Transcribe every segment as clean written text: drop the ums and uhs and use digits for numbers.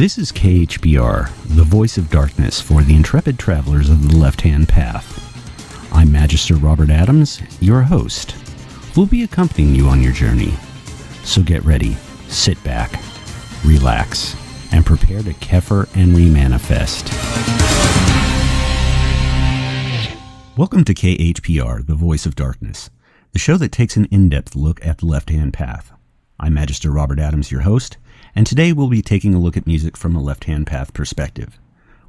This is KHPR, the voice of darkness for the intrepid travelers of the left-hand path. I'm Magister Robert Adams, your host. We'll be accompanying you on your journey. So get ready, sit back, relax, and prepare to Kefir and remanifest. Welcome to KHPR, the voice of darkness, the show that takes an in-depth look at the left-hand path. I'm Magister Robert Adams, your host, and today we'll be taking a look at music from a left-hand path perspective.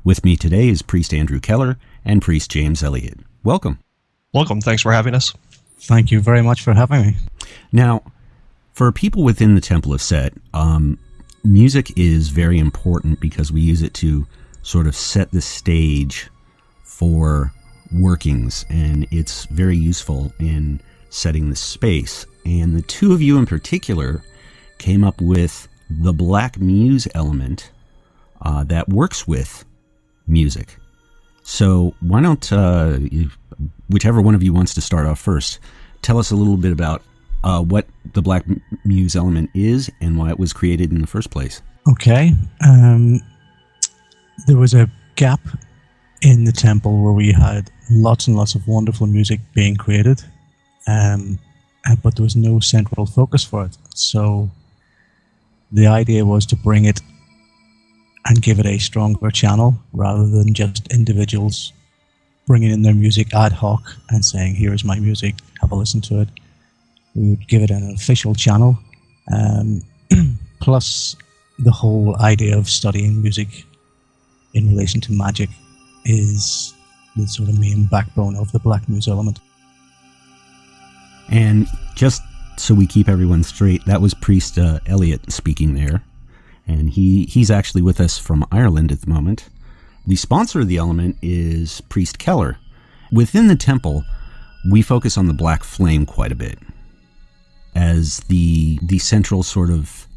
With me today is Priest Andrew Keller and Priest James Elliott. Welcome. Welcome. Thanks for having us. Thank you very much for having me. Now, for people within the Temple of Set, music is very important because we use it to sort of set the stage for workings, and it's very useful in setting the space. And the two of you in particular came up with the Black Muse element that works with music. So why don't, whichever one of you wants to start off first, tell us a little bit about what the Black Muse element is and why it was created in the first place. Okay. There was a gap in the temple where we had lots and lots of wonderful music being created, but there was no central focus for it. So the idea was to bring it and give it a stronger channel rather than just individuals bringing in their music ad hoc and saying, here's my music, have a listen to it. We would give it an official channel. Plus, the whole idea of studying music in relation to magic is the sort of main backbone of the Black Muse element. And just so we keep everyone straight, that was Priest Elliott speaking there. And he's actually with us from Ireland at the moment. The sponsor of the element is Priest Keller. Within the temple, we focus on the black flame quite a bit as the central sort of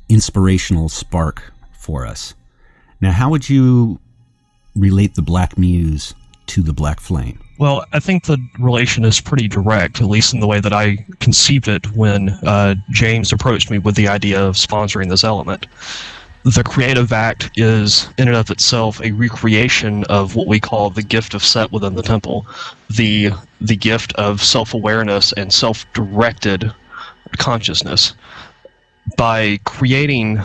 inspirational spark for us. Now, how would you relate the Black Muse to the black flame? Well, I think the relation is pretty direct, at least in the way that I conceived it when James approached me with the idea of sponsoring this element. The creative act is, in and of itself, a recreation of what we call the gift of Set within the temple, the gift of self-awareness and self-directed consciousness. By creating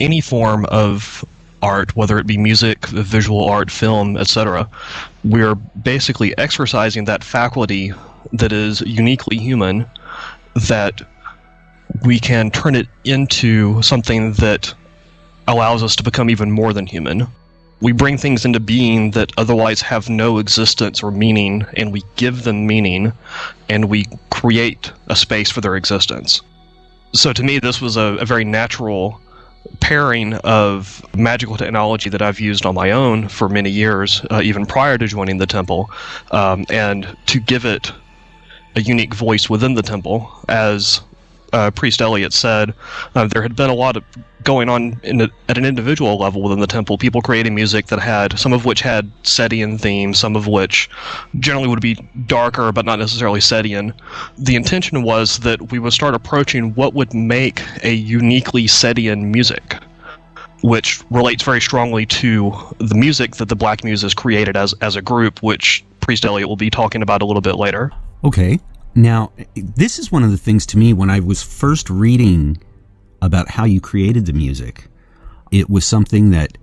any form of art, whether it be music, visual art, film, etc., we're basically exercising that faculty that is uniquely human, that we can turn it into something that allows us to become even more than human. We bring things into being that otherwise have no existence or meaning, and we give them meaning, and we create a space for their existence. So to me, this was a very natural pairing of magical technology that I've used on my own for many years, even prior to joining the temple, and to give it a unique voice within the temple. As Priest Elliott said, there had been a lot of going on at an individual level within the temple, people creating music that had, some of which had Setian themes, some of which generally would be darker but not necessarily Setian. The intention was that we would start approaching what would make a uniquely Setian music, which relates very strongly to the music that the Black Muse has created as a group, which Priest Elliott will be talking about a little bit later. Okay. Now, this is one of the things to me when I was first reading about how you created the music. It was something that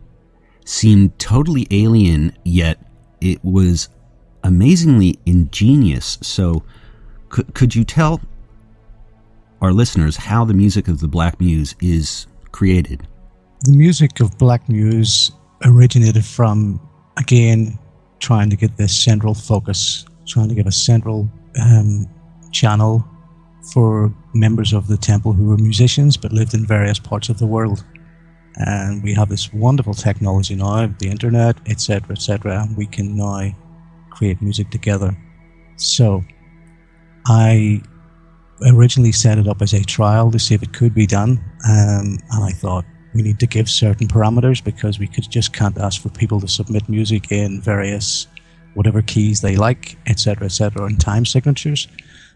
seemed totally alien, yet it was amazingly ingenious. So could you tell our listeners how the music of the Black Muse is created? The music of Black Muse originated from, again, trying to get this central focus, trying to give a central channel for members of the temple who were musicians but lived in various parts of the world. And we have this wonderful technology now, the internet, etc., and we can now create music together. So I originally set it up as a trial to see if it could be done, and I thought we need to give certain parameters because we just can't ask for people to submit music in various whatever keys they like, etc., and time signatures.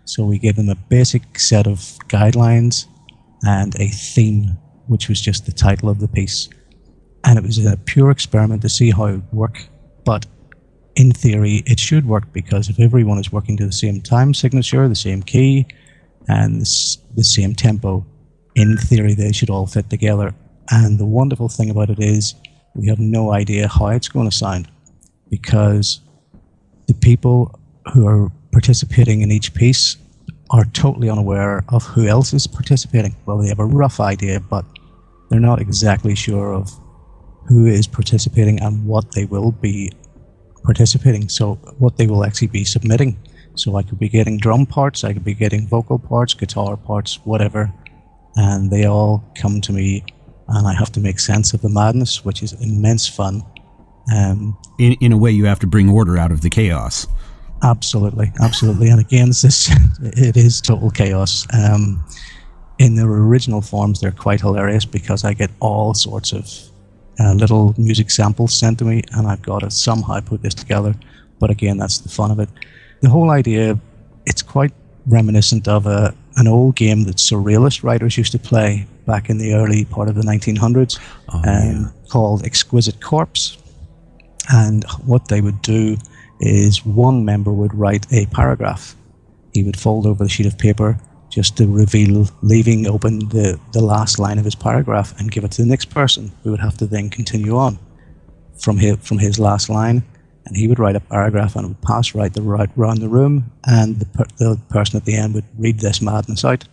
So we gave them a basic set of guidelines and a theme, which was just the title of the piece. and it was a pure experiment to see how it would work. But in theory, it should work, because if everyone is working to the same time signature, the same key, and the same tempo, in theory, they should all fit together. And the wonderful thing about it is we have no idea how it's going to sound, because the people who are participating in each piece are totally unaware of who else is participating. Well, they have a rough idea, but they're not exactly sure of who is participating and what they will be participating, so what they will actually be submitting. So I could be getting drum parts, I could be getting vocal parts, guitar parts, whatever, and they all come to me, and I have to make sense of the madness, which is immense fun. In a way, you have to bring order out of the chaos. Absolutely. And again, it is total chaos. In their original forms, they're quite hilarious, because I get all sorts of little music samples sent to me, and I've got to somehow put this together. But again, that's the fun of it. The whole idea, it's quite reminiscent of an old game that surrealist writers used to play back in the early part of the 1900s, called Exquisite Corpse. And what they would do is one member would write a paragraph. He would fold over the sheet of paper just to reveal, leaving open the last line of his paragraph, and give it to the next person, who would have to then continue on from his last line. And he would write a paragraph, and it would pass right around the room, and the person at the end would read this madness out.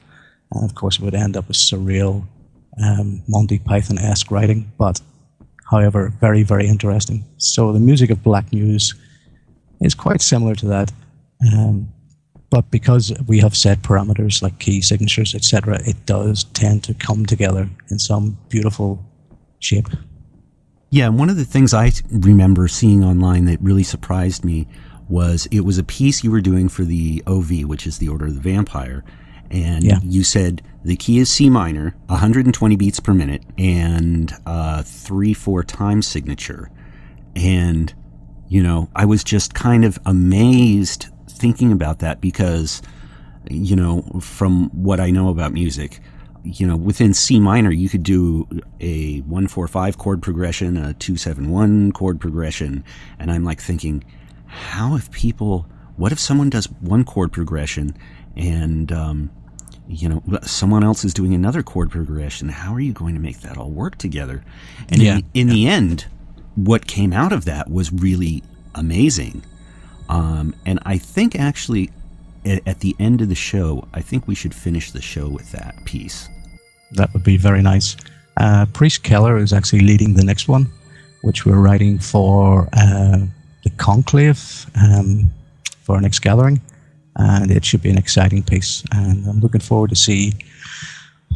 And of course it would end up with surreal Monty Python-esque writing, but however, very, very interesting. So the music of Black Muse is quite similar to that, but because we have set parameters like key signatures, etc., it does tend to come together in some beautiful shape. Yeah, one of the things I remember seeing online that really surprised me was it was a piece you were doing for the OV, which is the Order of the Vampire, and you said the key is C minor, 120 beats per minute, and 3/4 time signature. And, you know, I was just kind of amazed thinking about that, because, you know, from what I know about music, you know, within C minor, you could do a 1-4-5 chord progression, a 2-7-1 chord progression. And I'm like thinking, what if someone does one chord progression and, you know, someone else is doing another chord progression? How are you going to make that all work together? And in the end, what came out of that was really amazing. And I think actually at the end of the show, I think we should finish the show with that piece. That would be very nice. Priest Keller is actually leading the next one, which we're writing for the Conclave for our next gathering, and it should be an exciting piece. And I'm looking forward to see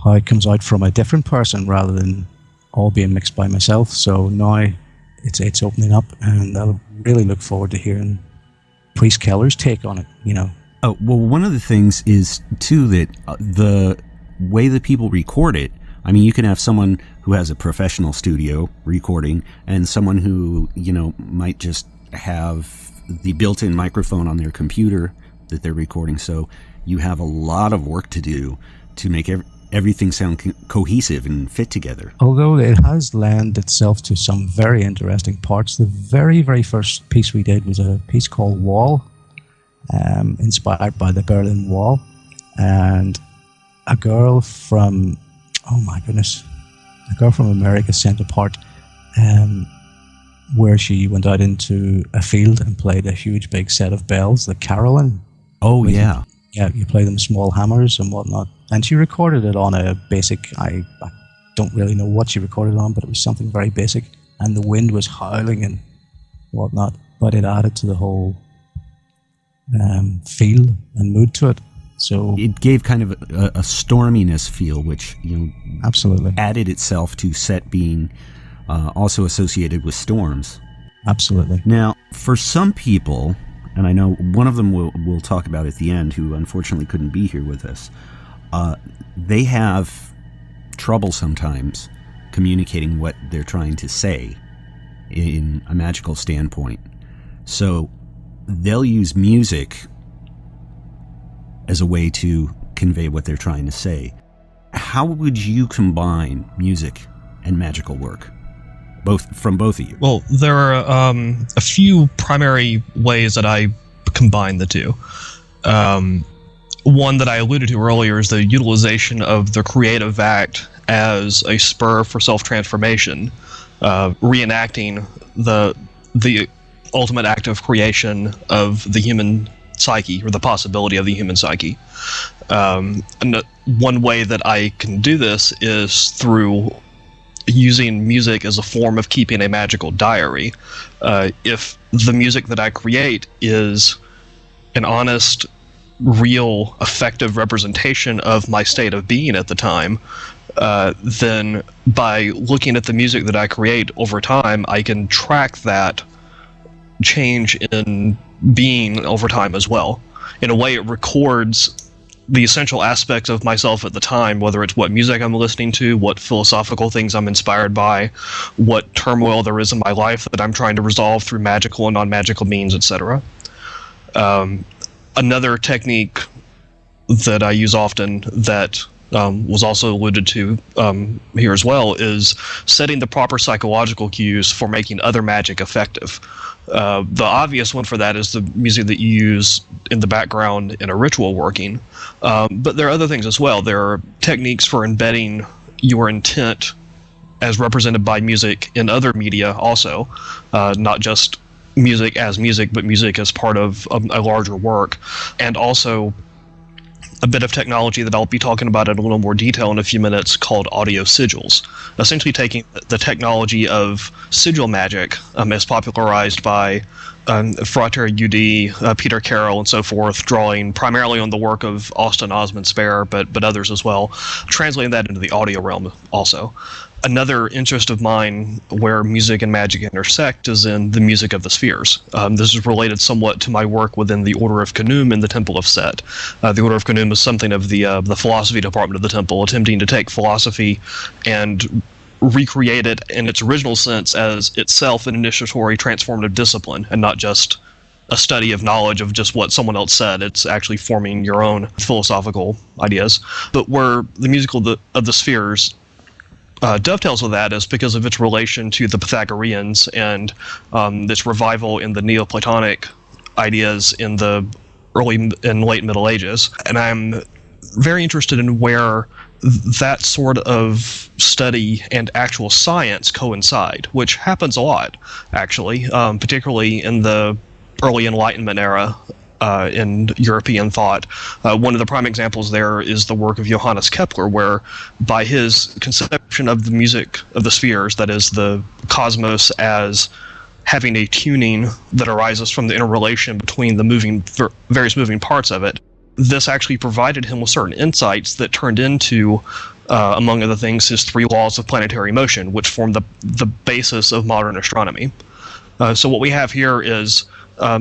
how it comes out from a different person rather than all being mixed by myself. So now it's opening up, and I'll really look forward to hearing Priest Keller's take on it, you know. Oh, well, one of the things is, too, that the way that people record it, I mean, you can have someone who has a professional studio recording and someone who, you know, might just have the built-in microphone on their computer that they're recording. So you have a lot of work to do to make everything sound cohesive and fit together. Although it has lent itself to some very interesting parts. The very, very first piece we did was a piece called Wall, inspired by the Berlin Wall. And a girl from America sent a part where she went out into a field and played a huge big set of bells, the carillon. Oh, yeah. Yeah, you play them small hammers and whatnot. And she recorded it on a basic, I don't really know what she recorded on, but it was something very basic. And the wind was howling and whatnot, but it added to the whole feel and mood to it. So it gave kind of a storminess feel, which, you know, absolutely added itself to set being also associated with storms. Absolutely. Now, for some people, and I know one of them we'll talk about at the end, who unfortunately couldn't be here with us, they have trouble sometimes communicating what they're trying to say in a magical standpoint. So they'll use music as a way to convey what they're trying to say. How would you combine music and magical work? both of you? Well, there are a few primary ways that I combine the two. One that I alluded to earlier is the utilization of the creative act as a spur for self-transformation, reenacting the ultimate act of creation of the human psyche, or the possibility of the human psyche. And one way that I can do this is through using music as a form of keeping a magical diary. If the music that I create is an honest, real, effective representation of my state of being at the time, then by looking at the music that I create over time, I can track that change in being over time as well. In a way, it records the essential aspects of myself at the time, whether it's what music I'm listening to, what philosophical things I'm inspired by, what turmoil there is in my life that I'm trying to resolve through magical and non-magical means, etc. Another technique that I use often that was also alluded to here as well is setting the proper psychological cues for making other magic effective. The obvious one for that is the music that you use in the background in a ritual working. But there are other things as well. There are techniques for embedding your intent as represented by music in other media also, not just music as music, but music as part of a larger work. And also a bit of technology that I'll be talking about in a little more detail in a few minutes called audio sigils. Essentially taking the technology of sigil magic as popularized by Frater UD, Peter Carroll, and so forth, drawing primarily on the work of Austin Osman Spare, but others as well, translating that into the audio realm also. Another interest of mine where music and magic intersect is in the music of the spheres. This is related somewhat to my work within the Order of Khnum in the Temple of Set. The Order of Khnum is something of the philosophy department of the temple, attempting to take philosophy and recreate it in its original sense as itself an initiatory transformative discipline, and not just a study of knowledge of just what someone else said. It's actually forming your own philosophical ideas. But where the music of the spheres dovetails with that is because of its relation to the Pythagoreans and this revival in the Neoplatonic ideas in the early and late Middle Ages. And I'm very interested in where that sort of study and actual science coincide, which happens a lot, actually, particularly in the early Enlightenment era in European thought. One of the prime examples there is the work of Johannes Kepler, where by his conception of the music of the spheres, that is the cosmos as having a tuning that arises from the interrelation between the various moving parts of it, this actually provided him with certain insights that turned into, among other things, his 3 laws of planetary motion, which form the basis of modern astronomy. So what we have here is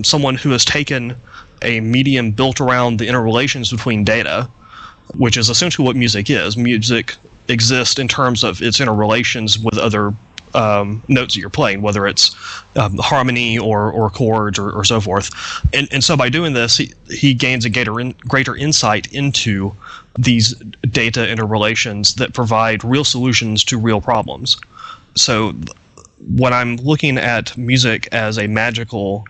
someone who has taken a medium built around the interrelations between data, which is essentially what music is. Music exists in terms of its interrelations with other notes that you're playing, whether it's harmony or chords or so forth. And so by doing this, he gains a greater insight into these data interrelations that provide real solutions to real problems. So when I'm looking at music as a magical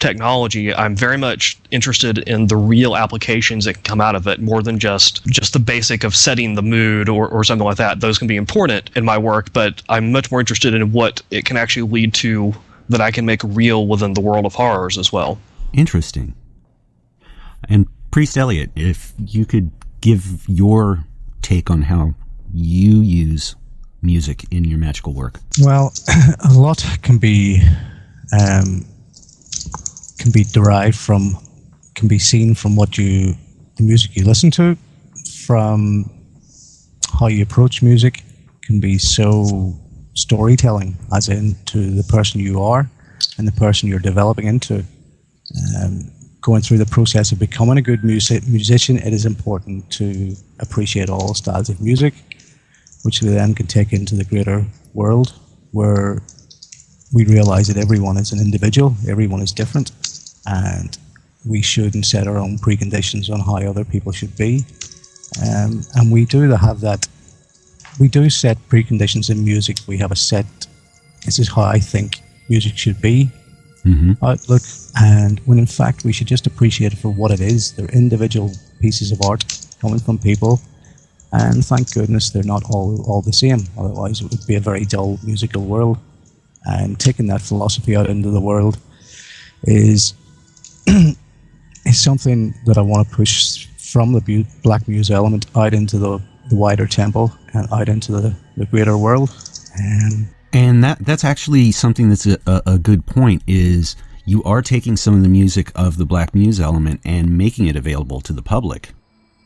technology, I'm very much interested in the real applications that can come out of it, more than just the basic of setting the mood or something like that. Those can be important in my work, but I'm much more interested in what it can actually lead to that I can make real within the world of horrors as well. Interesting. And Priest Elliot, if you could give your take on how you use music in your magical work. Well, a lot can be derived from, can be seen from the music you listen to, from how you approach music, can be so storytelling, as in to the person you are and the person you're developing into. Going through the process of becoming a good musician, it is important to appreciate all styles of music, which we then can take into the greater world, where we realize that everyone is an individual, everyone is different, and we shouldn't set our own preconditions on how other people should be. And we do have that. We do set preconditions in music. We have a set This is how I think music should be. Mm-hmm. Outlook, and when in fact we should just appreciate it for what it is. They're individual pieces of art coming from people, and thank goodness they're not all the same. Otherwise it would be a very dull musical world. And taking that philosophy out into the world is is something that I want to push from the Black Muse element out into the wider temple and out into the greater world. And that's actually something that's a good point, is you are taking some of the music of the Black Muse element and making it available to the public.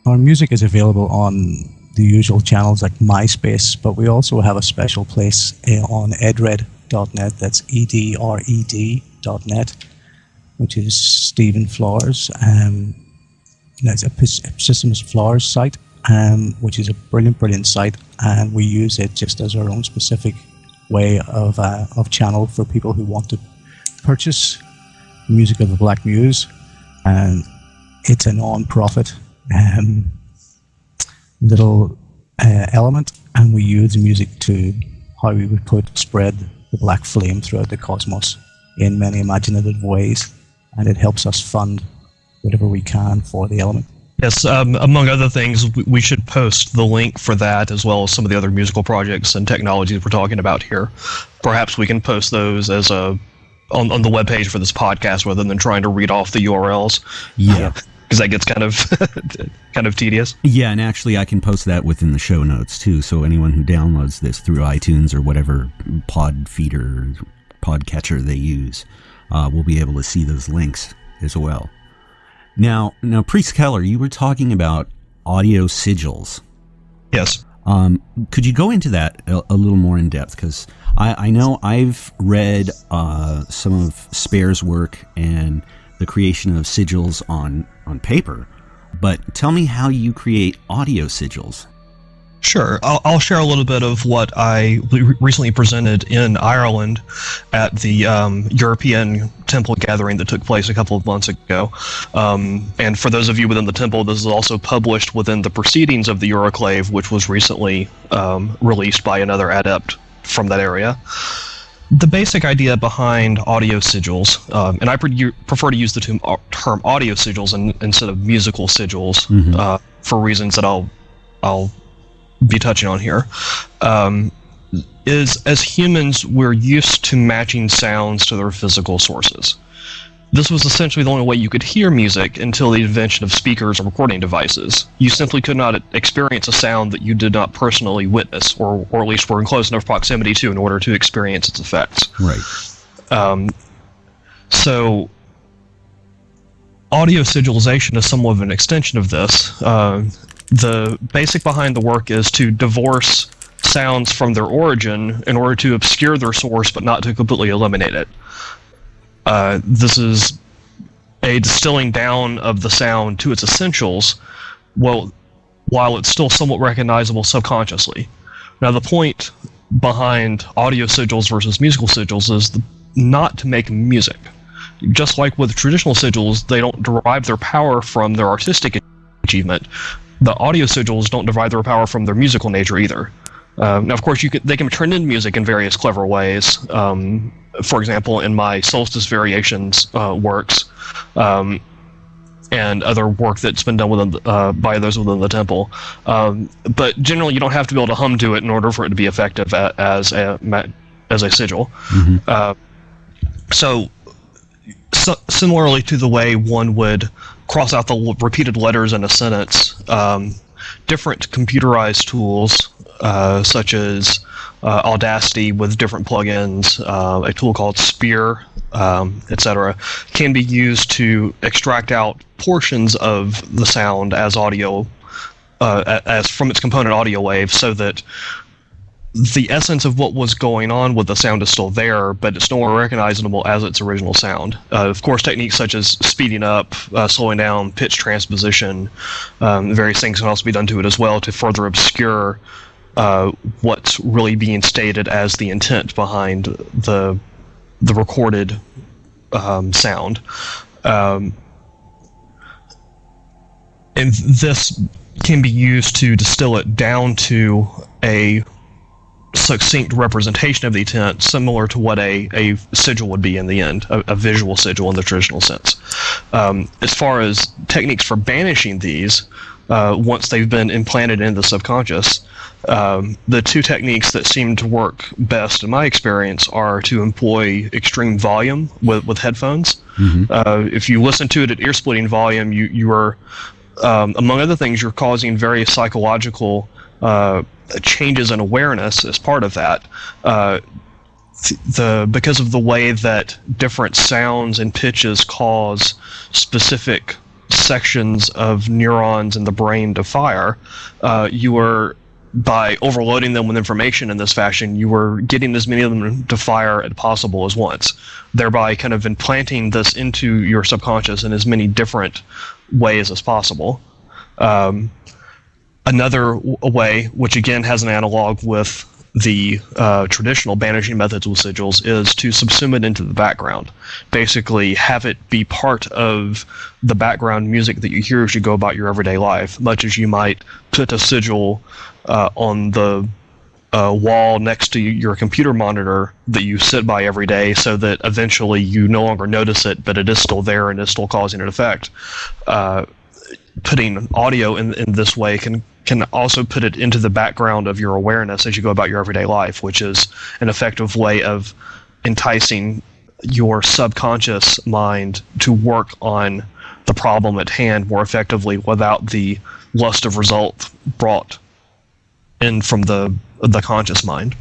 Our music is available on the usual channels like MySpace, but we also have a special place on edred.net, that's edred.net, which is Stephen Flowers. That's a Systems Flowers site, which is a brilliant site, and we use it just as our own specific way of channel for people who want to purchase music of the Black Muse. And it's a non-profit little element, and we use the music to how we would spread the black flame throughout the cosmos in many imaginative ways, and it helps us fund whatever we can for the element. Yes, among other things, we should post the link for that, as well as some of the other musical projects and technologies we're talking about here. Perhaps we can post those as on the webpage for this podcast, rather than trying to read off the URLs. Yeah, because that gets kind of tedious. Yeah, and actually I can post that within the show notes too, so anyone who downloads this through iTunes or whatever pod feeder, podcatcher they use, will be able to see those links as well. Now, Priest Keller, you were talking about audio sigils. Yes. Could you go into that a little more in depth? Because I know I've read some of Spare's work and the creation of sigils on paper, but tell me how you create audio sigils. Sure. I'll share a little bit of what I recently presented in Ireland at the European Temple gathering that took place a couple of months ago. And for those of you within the Temple, this is also published within the Proceedings of the Euroclave, which was recently released by another adept from that area. The basic idea behind audio sigils, and I prefer to use the term audio sigils instead of musical sigils, for reasons that I'll be touching on here, is as humans, we're used to matching sounds to their physical sources. This was essentially the only way you could hear music until the invention of speakers or recording devices. You simply could not experience a sound that you did not personally witness, or at least were in close enough proximity to, in order to experience its effects. Right. So audio sigilization is somewhat of an extension of this. The basic behind the work is to divorce sounds from their origin in order to obscure their source, but not to completely eliminate it. This is a distilling down of the sound to its essentials, while it's still somewhat recognizable subconsciously. Now, the point behind audio sigils versus musical sigils is not to make music. Just like with traditional sigils, they don't derive their power from their artistic achievement. The audio sigils don't derive their power from their musical nature either. Now, of course, they can turn into music in various clever ways. For example, in my Solstice Variations works, and other work that's been done by those within the Temple. But generally, you don't have to be able to hum to it in order for it to be effective as a sigil. So similarly to the way one would cross out the repeated letters in a sentence, different computerized tools, such as Audacity with different plugins, a tool called Spear, etc., can be used to extract out portions of the sound as audio, as from its component audio wave, so that the essence of what was going on with the sound is still there, but it's no more recognizable as its original sound. Of course, techniques such as speeding up, slowing down, pitch transposition, various things can also be done to it as well to further obscure what's really being stated as the intent behind the recorded sound. And this can be used to distill it down to a succinct representation of the intent, similar to what a sigil would be in the end, a visual sigil in the traditional sense. As far as techniques for banishing these, once they've been implanted into the subconscious, the two techniques that seem to work best in my experience are to employ extreme volume with headphones. If you listen to it at ear-splitting volume, you are, among other things, you're causing various psychological changes in awareness as part of that. Because of the way that different sounds and pitches cause specific sections of neurons in the brain to fire, you are, by overloading them with information in this fashion, you are getting as many of them to fire as possible as once, thereby kind of implanting this into your subconscious in as many different ways as possible. Another way, which again has an analog with the traditional banishing methods with sigils, is to subsume it into the background. Basically, have it be part of the background music that you hear as you go about your everyday life, much as you might put a sigil on the wall next to your computer monitor that you sit by every day, so that eventually you no longer notice it, but it is still there and is still causing an effect. Putting audio in this way can also put it into the background of your awareness as you go about your everyday life, which is an effective way of enticing your subconscious mind to work on the problem at hand more effectively without the lust of result brought in from the conscious mind.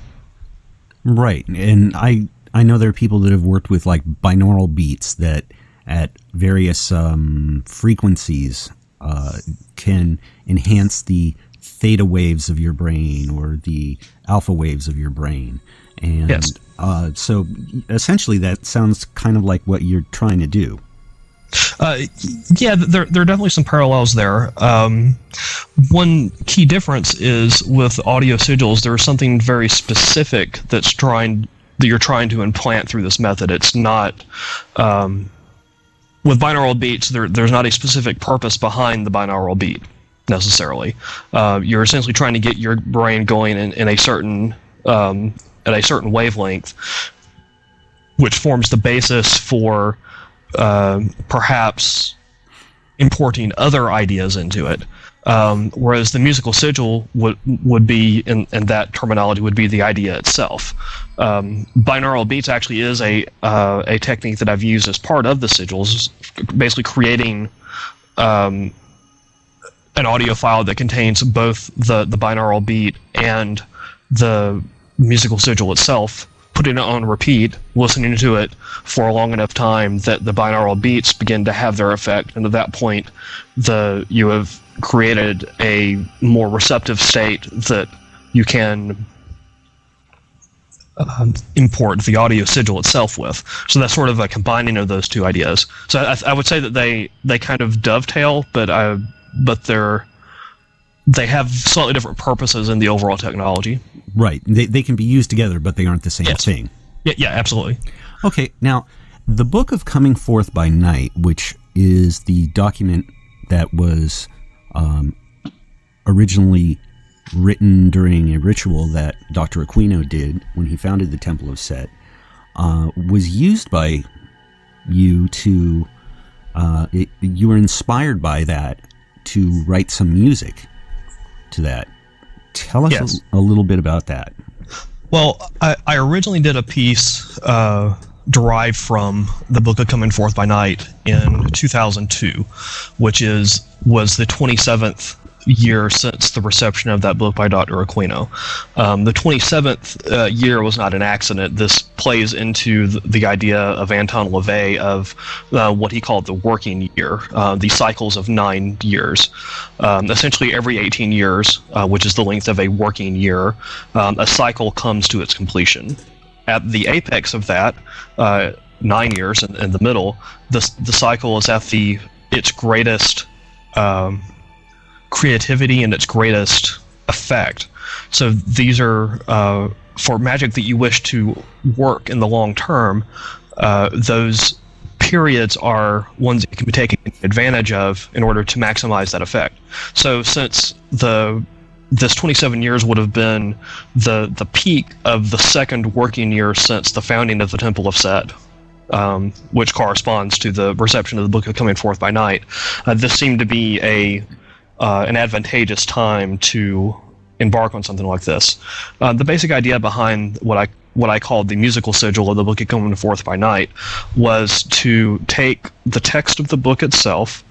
Right. And I know there are people that have worked with like binaural beats that at various frequencies can enhance the theta waves of your brain or the alpha waves of your brain. And yes. So essentially that sounds kind of like what you're trying to do. Yeah, there are definitely some parallels there. One key difference is with audio sigils, there's something very specific that you're trying to implant through this method. It's not with binaural beats, there's not a specific purpose behind the binaural beat necessarily. You're essentially trying to get your brain going in a certain at a certain wavelength, which forms the basis for perhaps importing other ideas into it. Whereas the musical sigil would be, in that terminology, would be the idea itself. Binaural beats actually is a technique that I've used as part of the sigils, basically creating an audio file that contains both the binaural beat and the musical sigil itself, putting it on repeat, listening to it for a long enough time that the binaural beats begin to have their effect, and at that point you have created a more receptive state that you can import the audio sigil itself with. So that's sort of a combining of those two ideas. So I would say that they kind of dovetail, but they have slightly different purposes in the overall technology. Right. They can be used together, but they aren't the same thing. Yeah, absolutely. Okay, now, the Book of Coming Forth by Night, which is the document that was originally written during a ritual that Dr. Aquino did when he founded the Temple of Set, was used by you to... you were inspired by that to write some music to that. Tell us a little bit about that. Well, I originally did a piece derived from the Book of Coming Forth by Night in 2002, which was the 27th year since the reception of that book by Dr. Aquino. The 27th year was not an accident. This plays into the idea of Anton LaVey of what he called the working year, the cycles of 9 years. Essentially every 18 years, which is the length of a working year, a cycle comes to its completion. At the apex of that, 9 years in the middle, the cycle is at its greatest creativity and its greatest effect. So these are for magic that you wish to work in the long term. Those periods are ones that can be taken advantage of in order to maximize that effect. So since the this 27 years would have been the peak of the second working year since the founding of the Temple of Set, which corresponds to the reception of the Book of Coming Forth by Night. This seemed to be an advantageous time to embark on something like this. The basic idea behind what I called the musical sigil of the Book of Coming Forth by Night was to take the text of the book itself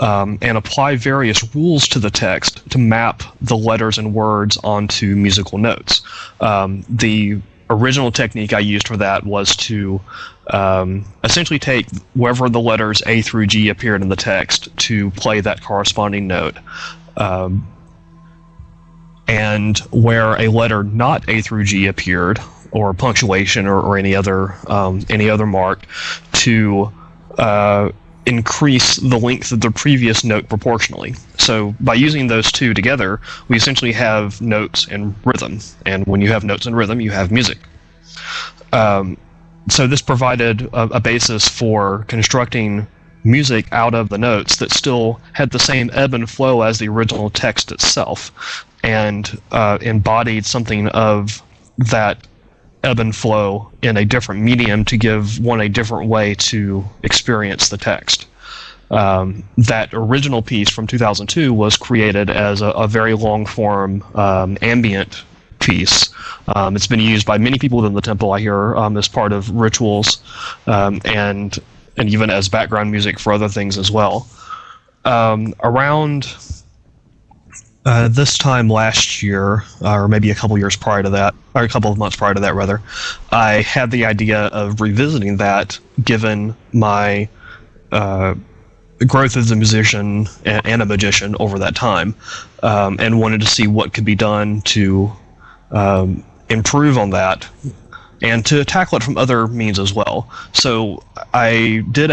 and apply various rules to the text to map the letters and words onto musical notes. The original technique I used for that was to essentially take wherever the letters A through G appeared in the text to play that corresponding note. And where a letter not A through G appeared, or punctuation or any other mark, to increase the length of the previous note proportionally. So by using those two together, we essentially have notes and rhythm. And when you have notes and rhythm, you have music. So this provided a basis for constructing music out of the notes that still had the same ebb and flow as the original text itself, and embodied something of that ebb and flow in a different medium to give one a different way to experience the text. That original piece from 2002 was created as a very long-form ambient piece. It's been used by many people within the temple, I hear, as part of rituals, and even as background music for other things as well. Around this time last year, or maybe a couple years prior to that, or a couple of months prior to that, rather, I had the idea of revisiting that, given my growth as a musician and a magician over that time, and wanted to see what could be done to improve on that and to tackle it from other means as well. So I did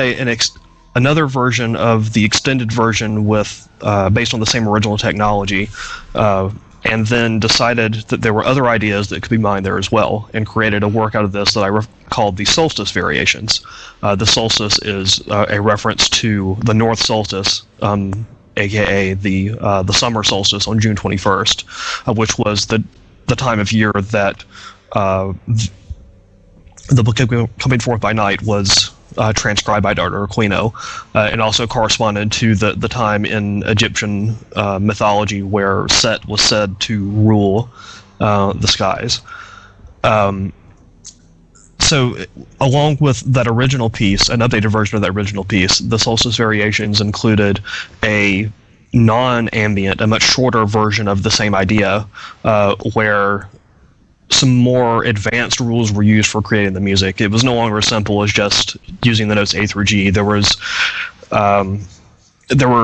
another version of the extended version with based on the same original technology, and then decided that there were other ideas that could be mined there as well, and created a work out of this that I called the Solstice Variations. The solstice is a reference to the North Solstice, aka the summer solstice on June 21st, which was the time of year that the Book of Coming Forth by Night was transcribed by Dr. Aquino, and also corresponded to the time in Egyptian mythology where Set was said to rule the skies. So along with that original piece, an updated version of that original piece, the Solstice Variations included a non-ambient, a much shorter version of the same idea, where some more advanced rules were used for creating the music. It was no longer as simple as just using the notes A through G. There were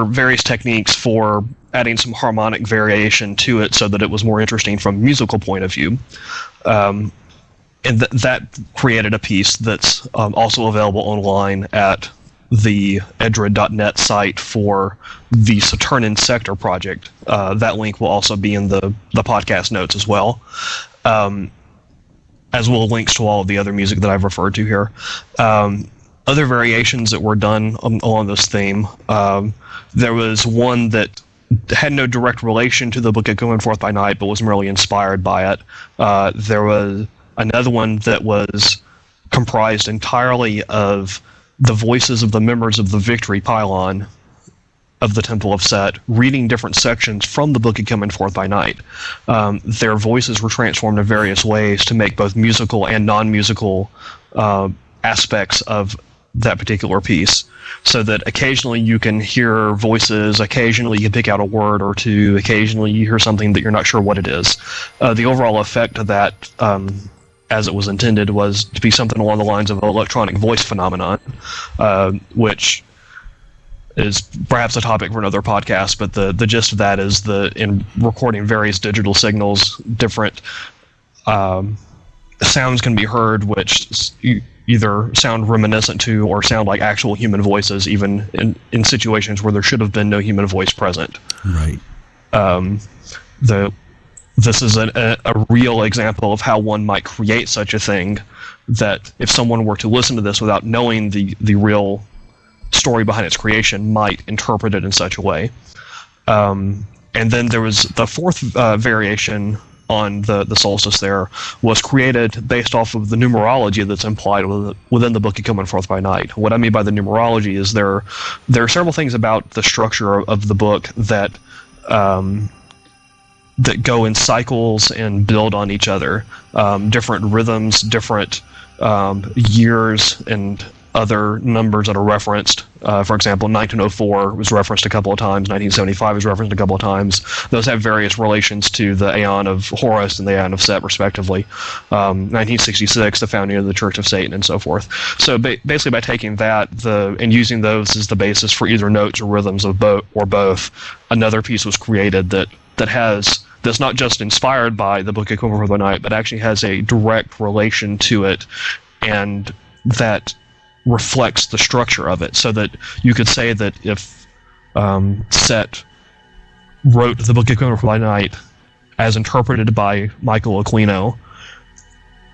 various techniques for adding some harmonic variation to it so that it was more interesting from a musical point of view. And that created a piece that's also available online at the edred.net site for the Saturnin Sector project. That link will also be in the podcast notes as well. As well as links to all of the other music that I've referred to here. Other variations that were done along this theme, there was one that had no direct relation to the Book of Coming Forth by Night, but was merely inspired by it. There was another one that was comprised entirely of the voices of the members of the Victory Pylon of the Temple of Set, reading different sections from the Book of Coming Forth by Night. Their voices were transformed in various ways to make both musical and non-musical aspects of that particular piece, so that occasionally you can hear voices, occasionally you can pick out a word or two, occasionally you hear something that you're not sure what it is. The overall effect of that, as it was intended, was to be something along the lines of an electronic voice phenomenon, which is perhaps a topic for another podcast, but the gist of that is in recording various digital signals, different sounds can be heard which either sound reminiscent to or sound like actual human voices, even in situations where there should have been no human voice present. Right. This is a real example of how one might create such a thing, that if someone were to listen to this without knowing the real story behind its creation, might interpret it in such a way. And And then there was the fourth variation on the solstice there was created based off of the numerology that's implied within the book of Coming Forth by Night. What I mean by the numerology is there are several things about the structure of the book that that go in cycles and build on each other. Different rhythms, different years, and other numbers that are referenced. For example, 1904 was referenced a couple of times, 1975 was referenced a couple of times. Those have various relations to the Aeon of Horus and the Aeon of Set, respectively. 1966, the founding of the Church of Satan, and so forth. So basically by taking that and using those as the basis for either notes or rhythms of both, another piece was created that's not just inspired by the Book of Coming Forth by Night, but actually has a direct relation to it, and that reflects the structure of it, so that you could say that if Set wrote the Book of Coming Forth by Night as interpreted by Michael Aquino,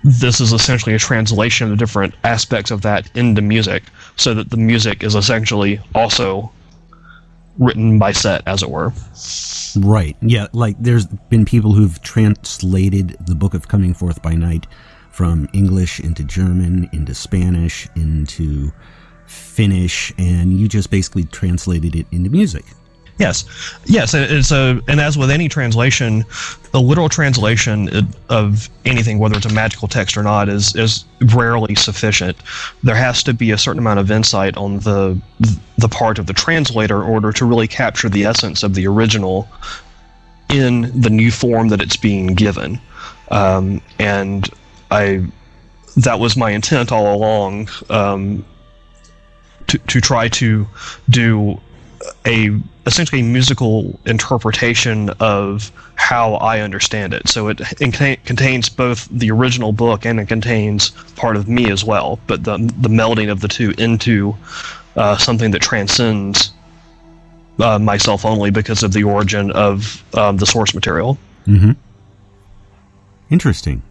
this is essentially a translation of the different aspects of that into music, so that the music is essentially also written by Set, as it were. Right. Yeah, like there's been people who've translated the Book of Coming Forth by Night from English into German, into Spanish, into Finnish, and you just basically translated it into music. Yes. And as with any translation, the literal translation of anything, whether it's a magical text or not, is rarely sufficient. There has to be a certain amount of insight on the part of the translator in order to really capture the essence of the original in the new form that it's being given. And that was my intent all along, to try to do essentially a musical interpretation of how I understand it. So it contains both the original book and it contains part of me as well, but the melding of the two into something that transcends myself only because of the origin of the source material. Mm-hmm. Interesting.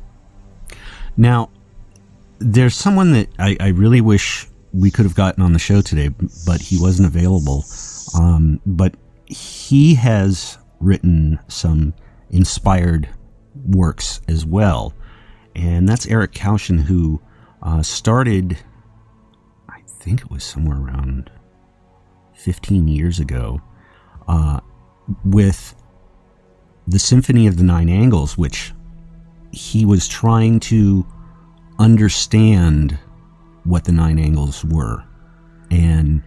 Now, there's someone that I really wish we could have gotten on the show today, but he wasn't available. But he has written some inspired works as well. And that's Eric Kaushin, who started, I think it was somewhere around 15 years ago, with the Symphony of the Nine Angles, which he was trying to understand what the nine angles were. And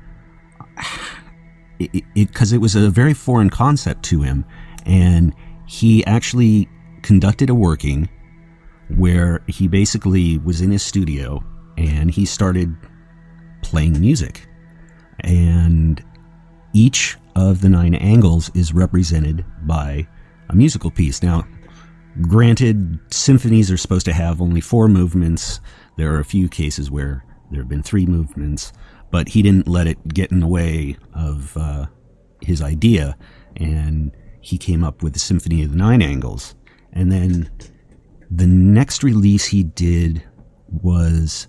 because it was a very foreign concept to him, and he actually conducted a working where he basically was in his studio and he started playing music, and each of the nine angles is represented by a musical piece. Now, granted, symphonies are supposed to have only 4 movements. There are a few cases where there have been 3 movements, but he didn't let it get in the way of his idea, and he came up with the Symphony of the Nine Angles. And then the next release he did was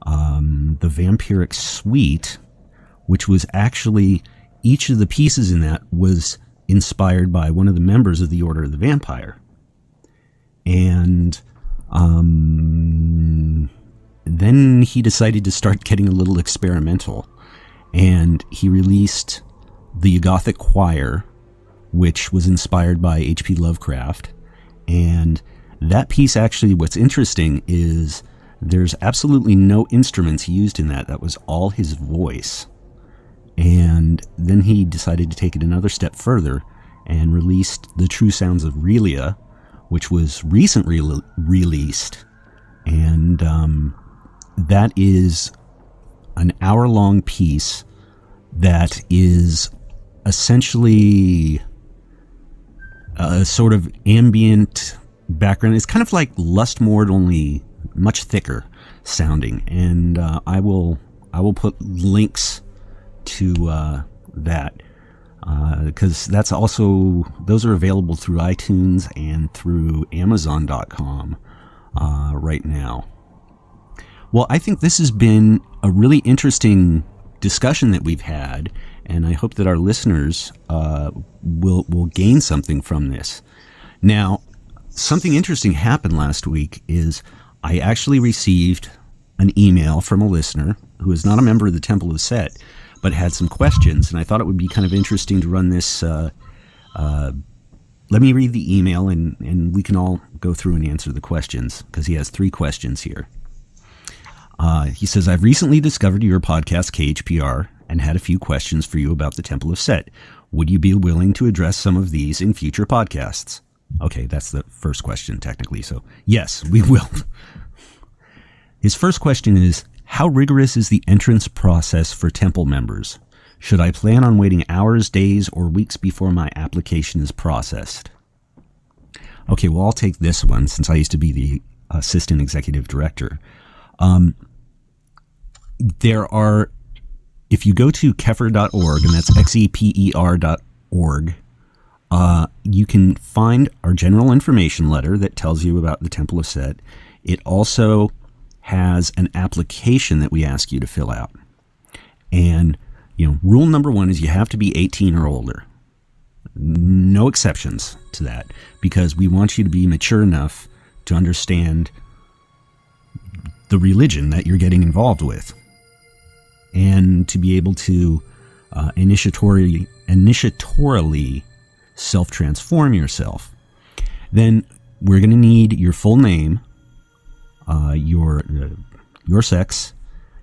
the Vampiric Suite, which was actually, each of the pieces in that was inspired by one of the members of the Order of the Vampire. And then he decided to start getting a little experimental, and he released the Gothic Choir, which was inspired by H.P. Lovecraft. And that piece, actually, what's interesting is there's absolutely no instruments he used in that. That was all his voice. And then he decided to take it another step further and released The True Sounds of Relia, which was recently released. And that is an hour-long piece that is essentially a sort of ambient background. It's kind of like Lustmord, only much thicker sounding. And I will put links to that, because that's also, those are available through iTunes and through Amazon.com right now. Well, I think this has been a really interesting discussion that we've had, and I hope that our listeners we'll gain something from this. Now, something interesting happened last week is I actually received an email from a listener who is not a member of the Temple of Set, but had some questions, and I thought it would be kind of interesting to run this. Let me read the email, and we can all go through and answer the questions, because he has 3 questions here. He says, I've recently discovered your podcast, KHPR, and had a few questions for you about the Temple of Set. Would you be willing to address some of these in future podcasts? Okay, that's the first question, technically, so yes, we will. His first question is, how rigorous is the entrance process for Temple members? Should I plan on waiting hours, days, or weeks before my application is processed? Okay, well, I'll take this one, since I used to be the assistant executive director. There are, if you go to Keffer.org, and that's xeper.org, you can find our general information letter that tells you about the Temple of Set. It also has an application that we ask you to fill out. And, rule number 1 is you have to be 18 or older. No exceptions to that, because we want you to be mature enough to understand the religion that you're getting involved with, and to be able to initiatorily self-transform yourself. Then we're going to need your full name, your sex,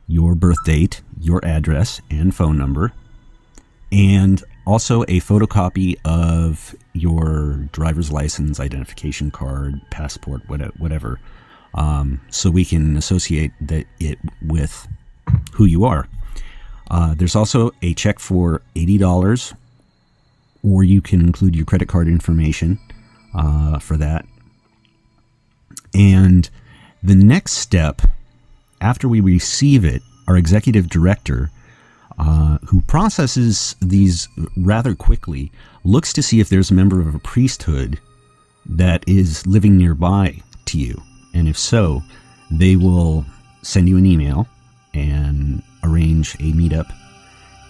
your birth date, your address and phone number, and also a photocopy of your driver's license, identification card, passport, whatever, so we can associate it with who you are. There's also a check for $80, or you can include your credit card information for that. And the next step, after we receive it, our executive director, who processes these rather quickly, looks to see if there's a member of a priesthood that is living nearby to you. And if so, they will send you an email and arrange a meetup,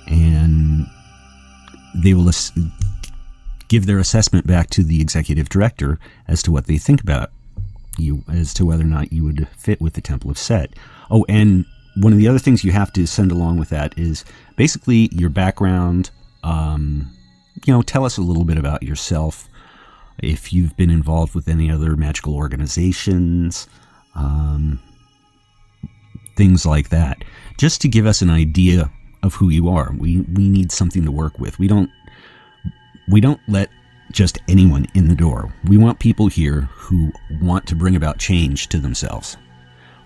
and they will give their assessment back to the executive director as to what they think about you, as to whether or not you would fit with the Temple of Set. Oh, and one of the other things you have to send along with that is basically your background. Tell us a little bit about yourself, if you've been involved with any other magical organizations, things like that, just to give us an idea of who you are. We need something to work with. We don't let just anyone in the door. We want people here who want to bring about change to themselves.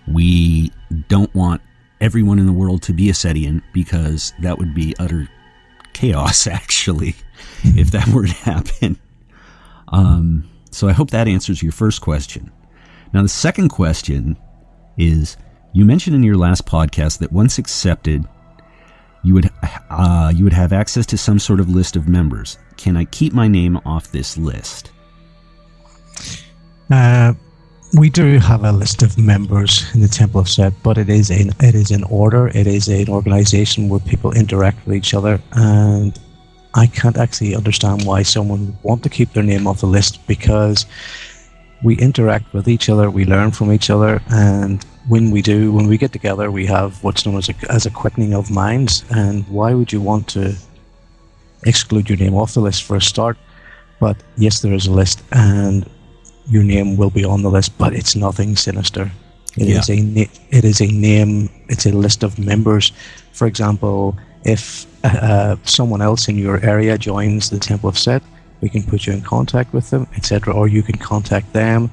We don't want everyone in the world to be a Setian, because that would be utter chaos, actually, if that were to happen. So I hope that answers your first question. Now, the second question is, you mentioned in your last podcast that once accepted, you would have access to some sort of list of members. Can I keep my name off this list? We do have a list of members in the Temple of Set, but it is an order. It is an organization where people interact with each other, and I can't actually understand why someone would want to keep their name off the list, because we interact with each other, we learn from each other, and when we get together, we have what's known as a quickening of minds. And why would you want to exclude your name off the list for a start? But yes, there is a list, and your name will be on the list, but it's nothing sinister. It is a name. It's a list of members. For example, if someone else in your area joins the Temple of Set, we can put you in contact with them, etc., or you can contact them.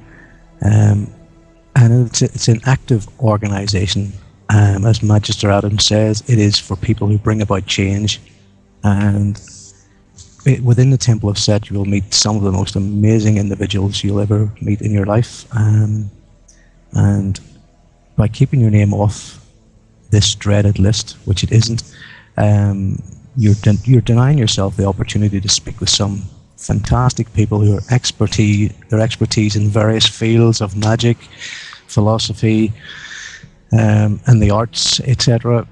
And it's an active organization. As Magister Adam says, it is for people who bring about change. And within the Temple of Set, you will meet some of the most amazing individuals you'll ever meet in your life. And by keeping your name off this dreaded list, which it isn't, you're denying yourself the opportunity to speak with some fantastic people who are their expertise in various fields of magic, philosophy, and the arts, etc.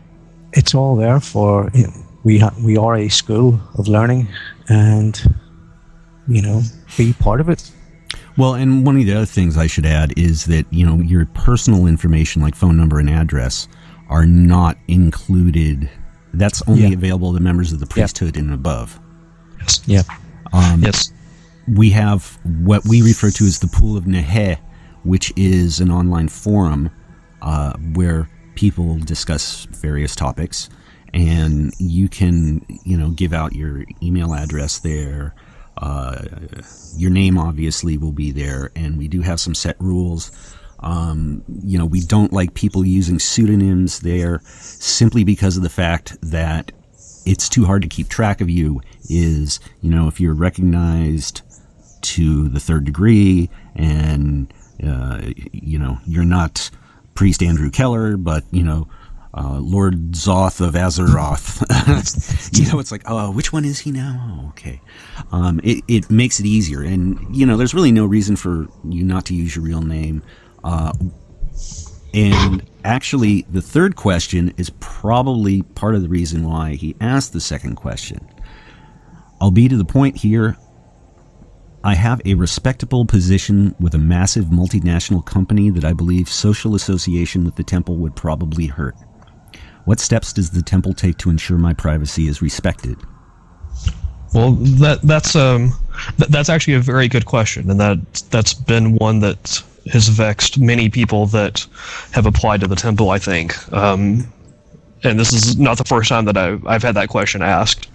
It's all there for. We are a school of learning, and be part of it. Well, and one of the other things I should add is that, your personal information like phone number and address are not included. That's only available to members of the priesthood and above. Yes. Yeah. Yes. We have what we refer to as the Pool of Nehe, which is an online forum where people discuss various topics, and you can, give out your email address there. Your name obviously will be there, and we do have some set rules. We don't like people using pseudonyms there simply because of the fact that it's too hard to keep track of you. If you're recognized to the third degree and, you're not Priest Andrew Keller, but, Lord Zoth of Azeroth. It's like, oh, which one is he now? Oh, okay. It makes it easier. And, there's really no reason for you not to use your real name. And actually, the third question is probably part of the reason why he asked the second question. I'll be to the point here. I have a respectable position with a massive multinational company that I believe social association with the temple would probably hurt. What steps does the temple take to ensure my privacy is respected? Well, that's actually a very good question, and that's been one that has vexed many people that have applied to the temple, I think. And this is not the first time that I've had that question asked.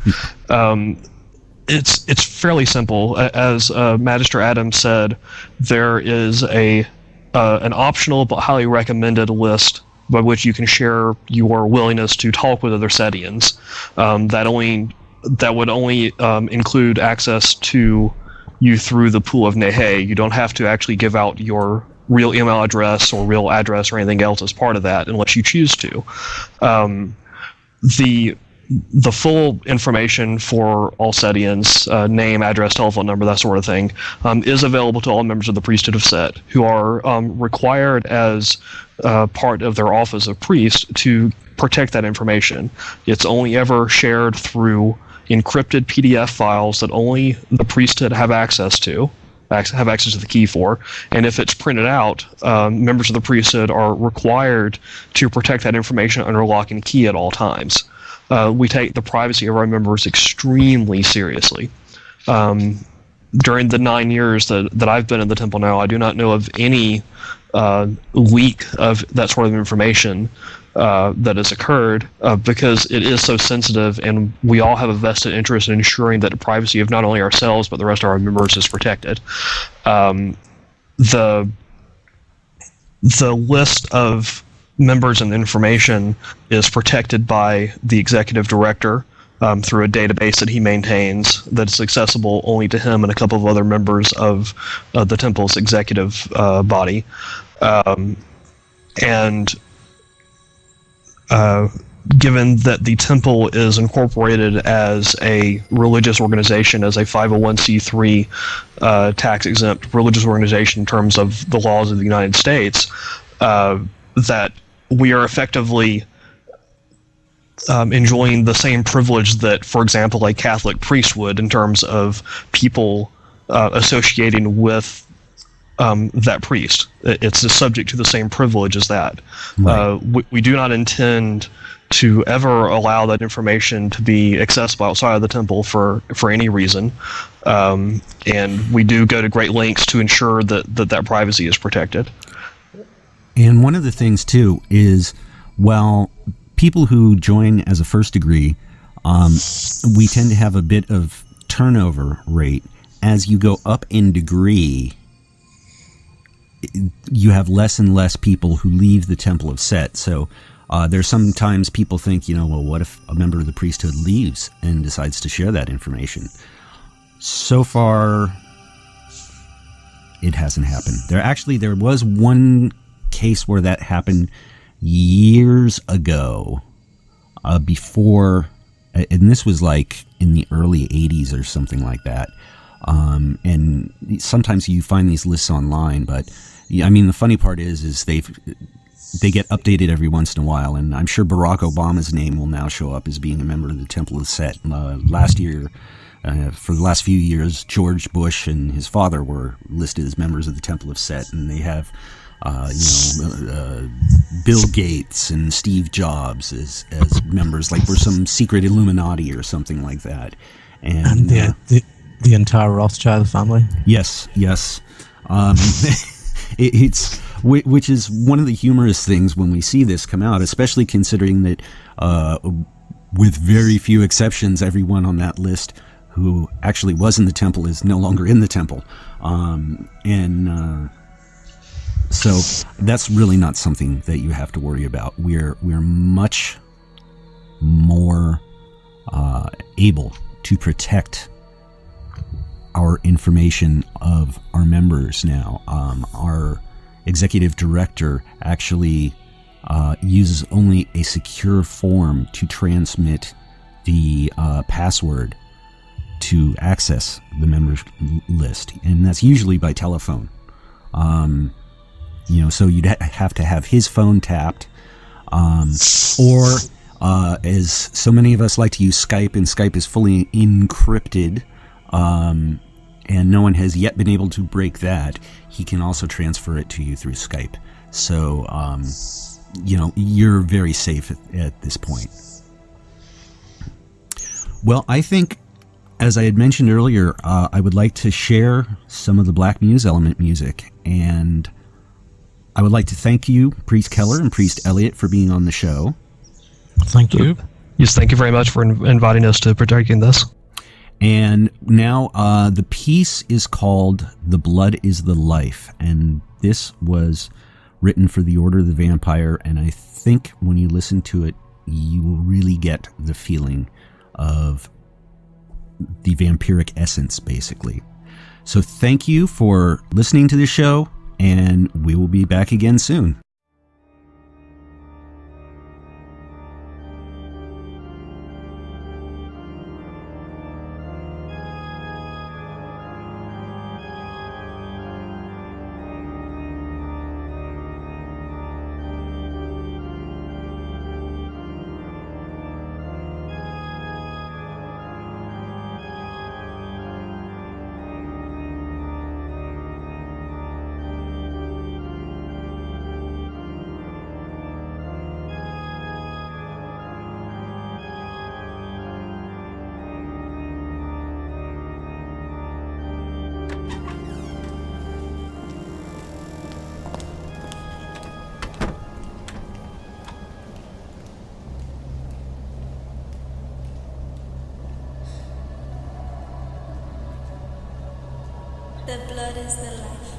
It's fairly simple. As Magister Adams said, there is an optional but highly recommended list by which you can share your willingness to talk with other Setians. That would only include access to you through the Pool of Nehe. You don't have to actually give out your real email address or real address or anything else as part of that unless you choose to. The full information for all Setians, name, address, telephone number, that sort of thing, is available to all members of the priesthood of Set, who are required as part of their office of priest to protect that information. It's only ever shared through encrypted PDF files that only the priesthood have access to the key for, and if it's printed out, members of the priesthood are required to protect that information under lock and key at all times. We take the privacy of our members extremely seriously. During the 9 years that I've been in the temple now, I do not know of any leak of that sort of information that has occurred because it is so sensitive, and we all have a vested interest in ensuring that the privacy of not only ourselves but the rest of our members is protected. The list of members and information is protected by the executive director through a database that he maintains that's accessible only to him and a couple of other members of the temple's executive body. Given that the temple is incorporated as a religious organization, as a 501c3 tax-exempt religious organization in terms of the laws of the United States, that we are effectively enjoying the same privilege that, for example, a Catholic priest would in terms of people associating with that priest. It's subject to the same privilege as that. Right. We do not intend to ever allow that information to be accessible outside of the temple for any reason. And we do go to great lengths to ensure that privacy is protected. And one of the things, too, is, well, people who join as a first degree, we tend to have a bit of turnover rate. As you go up in degree, you have less and less people who leave the Temple of Set. So there's sometimes people think, well, what if a member of the priesthood leaves and decides to share that information? So far, it hasn't happened. There was one case where that happened years ago, before, and this was like in the early 80s or something like that. And sometimes you find these lists online, but I mean, the funny part is they get updated every once in a while, and I'm sure Barack Obama's name will now show up as being a member of the Temple of Set. Last year, For the last few years, George Bush and his father were listed as members of the Temple of Set, and they have, Bill Gates and Steve Jobs as members, like we're some secret Illuminati or something like that. And the entire Rothschild family. Yes. It's which is one of the humorous things when we see this come out, especially considering that, with very few exceptions, everyone on that list who actually was in the temple is no longer in the temple, so that's really not something that you have to worry about. We're much more able to protect our information of our members now. Our executive director actually uses only a secure form to transmit the password to access the members list, and that's usually by telephone. So you'd have to have his phone tapped, or as so many of us like to use Skype, and Skype is fully encrypted, and no one has yet been able to break that. He can also transfer it to you through Skype. So, you're very safe at this point. Well, I think, as I had mentioned earlier, I would like to share some of the Black Muse Element music, and I would like to thank you, Priest Keller and Priest Elliott, for being on the show. Thank you. Yes, thank you very much for inviting us to partake in this. And now the piece is called "The Blood is the Life," and this was written for the Order of the Vampire, and I think when you listen to it, you will really get the feeling of the vampiric essence, basically. So thank you for listening to this show, and we will be back again soon. The blood is the life.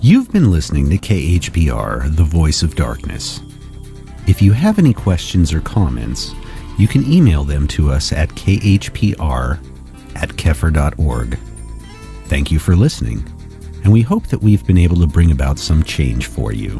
You've been listening to KHPR, the Voice of Darkness. If you have any questions or comments, you can email them to us at khpr@kefir.org. Thank you for listening, and we hope that we've been able to bring about some change for you.